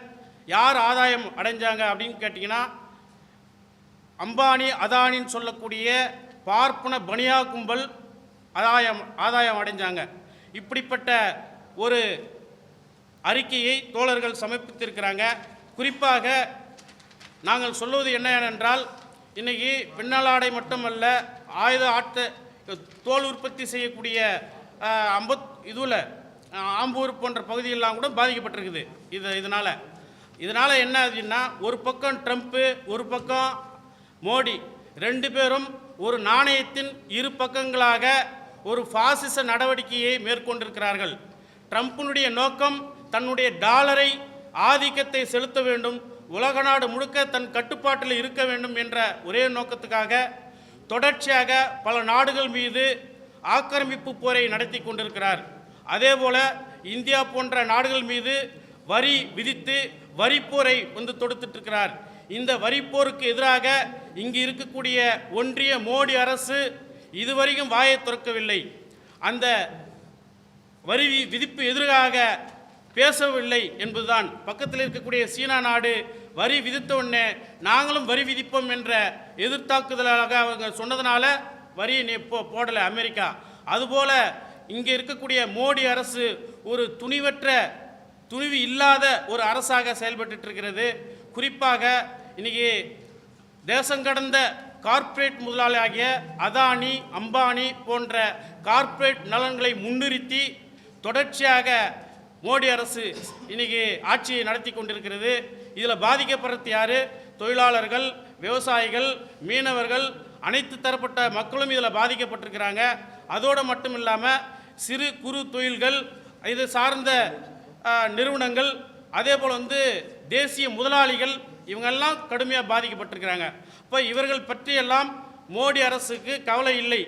யார் ஆதாயம் அடைஞ்சாங்க அப்படின்னு கேட்டிங்கன்னா, அம்பானி அதானின்னு சொல்லக்கூடிய பார்ப்பன பனியா கும்பல் ஆதாயம் அடைஞ்சாங்க. இப்படிப்பட்ட ஒரு அறிக்கையை தோழர்கள் சமர்ப்பித்திருக்கிறாங்க. குறிப்பாக நாங்கள் சொல்வது என்னவென்றால், இன்றைக்கி பின்னலாடை மட்டுமல்ல, தோல் உற்பத்தி செய்யக்கூடிய ஆம்பூர் போன்ற பகுதியெல்லாம் கூட பாதிக்கப்பட்டிருக்குது. இதனால் என்ன ஆச்சுன்னா, ஒரு பக்கம் ட்ரம்ப்பு, ஒரு பக்கம் மோடி, 2 பேரும் ஒரு நாணயத்தின் இரு பக்கங்களாக ஒரு பாசிச நடவடிக்கையை மேற்கொண்டிருக்கிறார்கள். ட்ரம்பினுடைய நோக்கம் தன்னுடைய டாலரை ஆதிக்கத்தை செலுத்த வேண்டும், உலக நாடு முழுக்க தன் கட்டுப்பாட்டில் இருக்க வேண்டும் என்ற ஒரே நோக்கத்துக்காக தொடர்ச்சியாக பல நாடுகள் மீது ஆக்கிரமிப்பு போரை நடத்தி கொண்டிருக்கிறார். அதேபோல இந்தியா போன்ற நாடுகள் மீது வரி விதித்து வரிப்போரை தொடுத்துட்டு இந்த வரிப்போருக்கு எதிராக இங்கு இருக்கக்கூடிய ஒன்றிய மோடி அரசு இதுவரைக்கும் வாயை திறக்கவில்லை. அந்த வரி விதிப்பு எதிராக பேசவில்லை என்பதுதான். பக்கத்தில் இருக்கக்கூடிய சீனா நாடு வரி விதித்த உடனே நாங்களும் வரி விதிப்போம் என்ற எதிர்த்தாக்குதலாக அவங்க சொன்னதுனால வரி போடலை அமெரிக்கா. அதுபோல இங்கே இருக்கக்கூடிய மோடி அரசு ஒரு துணிவு இல்லாத ஒரு அரசாக செயல்பட்டு இருக்கிறது. குறிப்பாக இன்னைக்கு தேசங்கடந்த கார்ப்பரேட் முதலாளியாகிய அதானி, அம்பானி போன்ற கார்ப்பரேட் நலன்களை முன்னிறுத்தி தொடர்ச்சியாக மோடி அரசு இன்னைக்கு ஆட்சியை நடத்தி கொண்டிருக்கிறது. இதில் பாதிக்கப்படுறது யார்? தொழிலாளர்கள், விவசாயிகள், மீனவர்கள், அனைத்து தரப்பட்ட மக்களும் இதில் பாதிக்கப்பட்டிருக்கிறாங்க. அதோடு மட்டும் இல்லாமல் சிறு குறு தொழில்கள், இது சார்ந்த நிறுவனங்கள், அதே போல் தேசிய முதலாளிகள் இவங்கெல்லாம் கடுமையாக பாதிக்கப்பட்டிருக்கிறாங்க. இப்போ இவர்கள் பற்றியெல்லாம் மோடி அரசுக்கு கவலை இல்லை.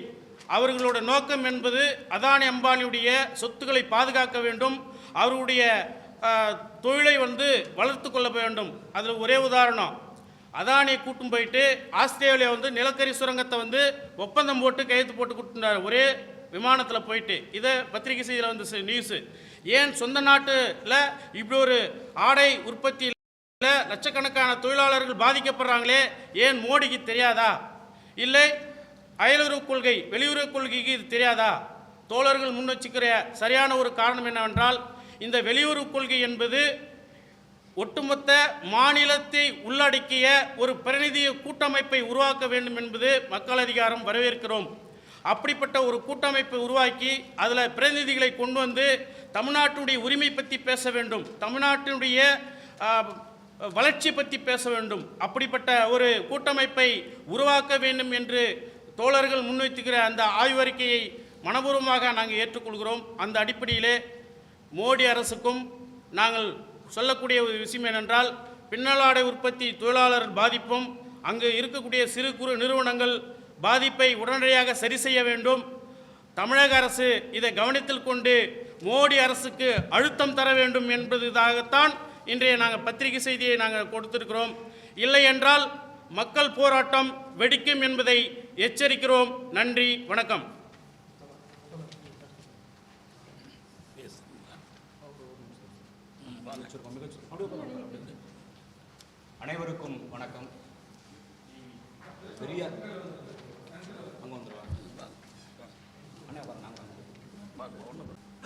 அவர்களோட நோக்கம் என்பது அதானி அம்பானியுடைய சொத்துக்களை பாதுகாக்க வேண்டும், அவருடைய தொழிலை வளர்த்து கொள்ள வேண்டும். அதில் ஒரே உதாரணம், அதானியை கூட்டும் போயிட்டு ஆஸ்திரேலியா நிலக்கரி சுரங்கத்தை ஒப்பந்தம் போட்டு கையெழுத்து போட்டு கொடுத்துட்டார் ஒரே விமானத்தில் போயிட்டு. இதை பத்திரிகை செய்தியில் நியூஸு. ஏன் சொந்த நாட்டில் இப்படி ஒரு ஆடை உற்பத்தியில் லட்சக்கணக்கான தொழிலாளர்கள் பாதிக்கப்படுறாங்களே, ஏன் மோடிக்கு தெரியாதா? இல்லை அயலுறவு கொள்கை, வெளியுறவு கொள்கைக்கு இது தெரியாதா? தோழர்கள் முன் வச்சுக்கிற சரியான ஒரு காரணம் என்னவென்றால், இந்த வெளியுறவு கொள்கை என்பது ஒட்டுமொத்த மாநிலத்தை உள்ளடக்கிய ஒரு பிரதிநிதி கூட்டமைப்பை உருவாக்க வேண்டும் என்பது மக்கள் அதிகாரம் வரவேற்கிறோம். அப்படிப்பட்ட ஒரு கூட்டமைப்பை உருவாக்கி அதில் பிரதிநிதிகளை கொண்டு தமிழ்நாட்டினுடைய உரிமை பற்றி பேச வேண்டும், தமிழ்நாட்டினுடைய வளர்ச்சி பற்றி பேச வேண்டும். அப்படிப்பட்ட ஒரு கூட்டமைப்பை உருவாக்க வேண்டும் என்று தோழர்கள் முன்வைத்துக்கிற அந்த ஆய்வறிக்கையை மனப்பூர்வமாக நாங்கள் ஏற்றுக்கொள்கிறோம். அந்த அடிப்படையிலே மோடி அரசுக்கும் நாங்கள் சொல்லக்கூடிய ஒரு விஷயம் என்னென்றால், பின்னலாடை உற்பத்தி தொழிலாளர் பாதிப்பும் அங்கு இருக்கக்கூடிய சிறு குறு நிறுவனங்கள் பாதிப்பை உடனடியாக சரி செய்ய வேண்டும். தமிழக அரசு இதை கவனத்தில் கொண்டு மோடி அரசுக்கு அழுத்தம் தர வேண்டும் என்பதாகத்தான் இன்றைய நாங்கள் பத்திரிகை செய்தியை நாங்கள் கொடுத்திருக்கிறோம். இல்லை என்றால் மக்கள் போராட்டம் வெடிக்கும் என்பதை எச்சரிக்கிறோம். நன்றி, வணக்கம். அனைவருக்கும் வணக்கம்.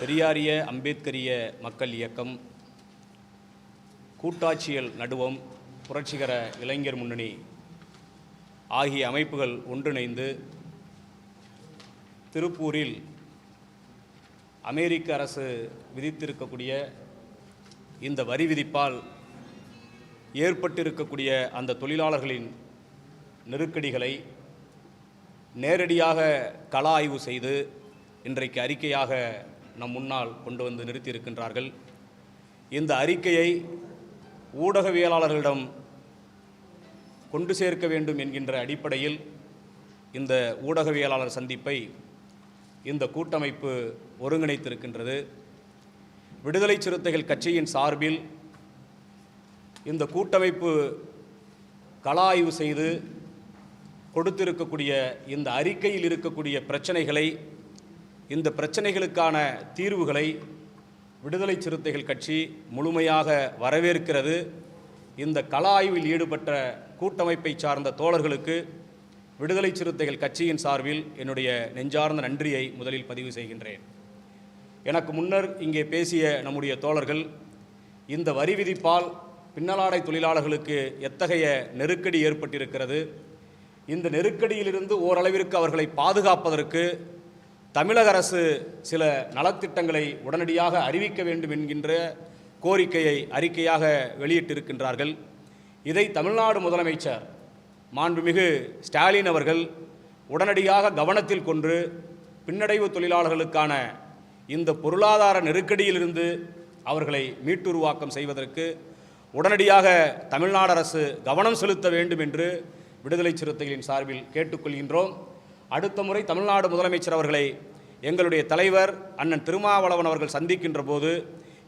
பெரியாரிய அம்பேத்கரிய மக்கள் இயக்கம், கூட்டாட்சியல் நடுவம், புரட்சிகர இளைஞர் முன்னணி ஆகிய அமைப்புகள் ஒன்றிணைந்து திருப்பூரில் அமெரிக்க அரசு விதித்திருக்கக்கூடிய இந்த வரி விதிப்பால் ஏற்பட்டிருக்கக்கூடிய அந்த தொழிலாளர்களின் நெருக்கடிகளை நேரடியாக கள ஆய்வு செய்து இன்றைக்கு அறிக்கையாக நம் முன்னால் கொண்டு வந்து நிறுத்தியிருக்கின்றார்கள். இந்த அறிக்கையை ஊடகவியலாளர்களிடம் கொண்டு சேர்க்க வேண்டும் என்கின்ற அடிப்படையில் இந்த ஊடகவியலாளர் சந்திப்பை இந்த கூட்டமைப்பு ஒருங்கிணைத்திருக்கின்றது. விடுதலை சிறுத்தைகள் கட்சியின் சார்பில் இந்த கூட்டமைப்பு கள ஆய்வு செய்து கொடுத்திருக்கக்கூடிய இந்த அறிக்கையில் இருக்கக்கூடிய பிரச்சனைகளை, இந்த பிரச்சனைகளுக்கான தீர்வுகளை விடுதலை சிறுத்தைகள் கட்சி முழுமையாக வரவேற்கிறது. இந்த கள ஆய்வில் ஈடுபட்ட கூட்டமைப்பை சார்ந்த தோழர்களுக்கு விடுதலை சிறுத்தைகள் கட்சியின் சார்பில் என்னுடைய நெஞ்சார்ந்த நன்றியை முதலில் பதிவு செய்கின்றேன். எனக்கு முன்னர் இங்கே பேசிய நம்முடைய தோழர்கள் இந்த வரி விதிப்பால் பின்னலாடை தொழிலாளர்களுக்கு எத்தகைய நெருக்கடி ஏற்பட்டிருக்கிறது, இந்த நெருக்கடியிலிருந்து ஓரளவிற்கு அவர்களை பாதுகாப்பதற்கு தமிழக அரசு சில நலத்திட்டங்களை உடனடியாக அறிவிக்க வேண்டும் என்கின்ற கோரிக்கையை அறிக்கையாக வெளியிட்டிருக்கின்றார்கள். இதை தமிழ்நாடு முதலமைச்சர் மாண்புமிகு ஸ்டாலின் அவர்கள் உடனடியாக கவனத்தில் கொண்டு பின்னடைவு தொழிலாளர்களுக்கான இந்த பொருளாதார நெருக்கடியிலிருந்து அவர்களை மீட்டுருவாக்கம் செய்வதற்கு உடனடியாக தமிழ்நாடு அரசு கவனம் செலுத்த வேண்டும் என்று விடுதலை சிறுத்தைகளின் சார்பில் கேட்டுக்கொள்கின்றோம். அடுத்த முறை தமிழ்நாடு முதலமைச்சர் அவர்களை எங்களுடைய தலைவர் அண்ணன் திருமாவளவன் அவர்கள் சந்திக்கின்ற போது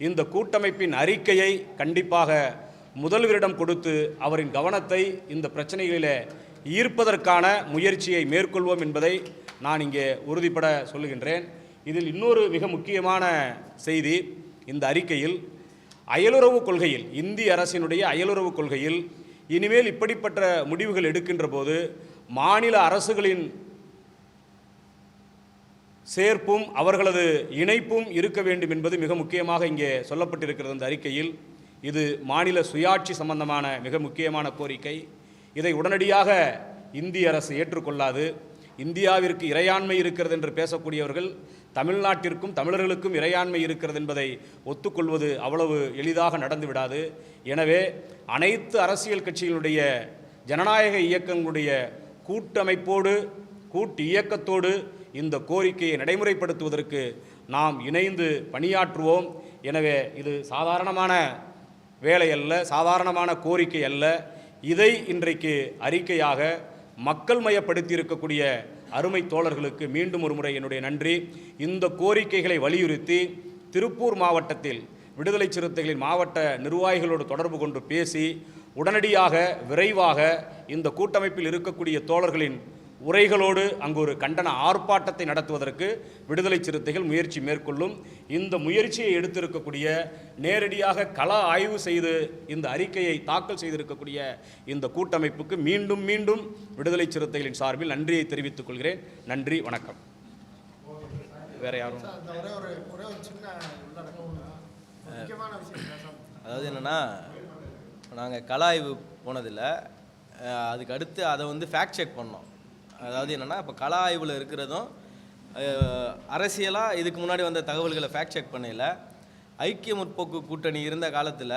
இந்த கூட்டமைப்பின் அறிக்கையை கண்டிப்பாக முதல்வரிடம் கொடுத்து அவரின் கவனத்தை இந்த பிரச்சனைகளில் ஈர்ப்பதற்கான முயற்சியை மேற்கொள்வோம் என்பதை நான் இங்கே உறுதிப்பட சொல்லுகின்றேன். இதில் இன்னொரு மிக முக்கியமான செய்தி, இந்த அறிக்கையில் அயலுறவு கொள்கையில், இந்திய அரசினுடைய அயலுறவு கொள்கையில் இனிமேல் இப்படிப்பட்ட முடிவுகள் எடுக்கின்ற போது மாநில அரசுகளின் சேர்ப்பும் அவர்களது இணைப்பும் இருக்க வேண்டும் என்பது மிக முக்கியமாக இங்கே சொல்லப்பட்டிருக்கிறது. இந்த அறிக்கையில் இது மாநில சுயாட்சி சம்பந்தமான மிக முக்கியமான கோரிக்கை. இதை உடனடியாக இந்திய அரசு ஏற்றுக்கொள்ளாது. இந்தியாவிற்கு இறையாண்மை இருக்கிறது என்று பேசக்கூடியவர்கள் தமிழ்நாட்டிற்கும் தமிழர்களுக்கும் இறையாண்மை இருக்கிறது என்பதை ஒத்துக்கொள்வது அவ்வளவு எளிதாக நடந்துவிடாது. எனவே அனைத்து அரசியல் கட்சிகளுடைய ஜனநாயக இயக்கங்களுடைய கூட்டமைப்போடு கூட்டு இயக்கத்தோடு இந்த கோரிக்கையை நடைமுறைப்படுத்துவதற்கு நாம் இணைந்து பணியாற்றுவோம். எனவே இது சாதாரணமான வேலை அல்ல, சாதாரணமான கோரிக்கை அல்ல. இதை இன்றைக்கு அறிக்கையாக மக்கள் மயப்படுத்தி இருக்கக்கூடிய அருமை தோழர்களுக்கு மீண்டும் ஒரு முறை என்னுடைய நன்றி. இந்த கோரிக்கைகளை வலியுறுத்தி திருப்பூர் மாவட்டத்தில் விடுதலை சிறுத்தைகளின் மாவட்ட நிர்வாகிகளோடு தொடர்பு கொண்டு பேசி உடனடியாக விரைவாக இந்த கூட்டமைப்பில் இருக்கக்கூடிய தோழர்களின் உரைகளோடு அங்கு ஒரு கண்டன ஆர்ப்பாட்டத்தை நடத்துவதற்கு விடுதலை சிறுத்தைகள் முயற்சி மேற்கொள்ளும். இந்த முயற்சியை எடுத்திருக்கக்கூடிய, நேரடியாக கள ஆய்வு செய்து இந்த அறிக்கையை தாக்கல் செய்திருக்கக்கூடிய இந்த கூட்டமைப்புக்கு மீண்டும் மீண்டும் விடுதலை சிறுத்தைகளின் சார்பில் நன்றியை தெரிவித்துக் கொள்கிறேன். நன்றி, வணக்கம். வேற யாரும்? அதாவது என்னென்னா, நாங்கள் கள ஆய்வு போனதில்லை, அதுக்கு அடுத்து அதை வந்து ஃபேக்ட் செக் பண்ணோம். அதாவது என்னென்னா, இப்போ கள ஆய்வில் இருக்கிறதும் அரசியலாக இதுக்கு முன்னாடி வந்த தகவல்களை ஃபேக்ட் செக் பண்ணல. ஐக்கிய முற்போக்கு கூட்டணி இருந்த காலத்தில்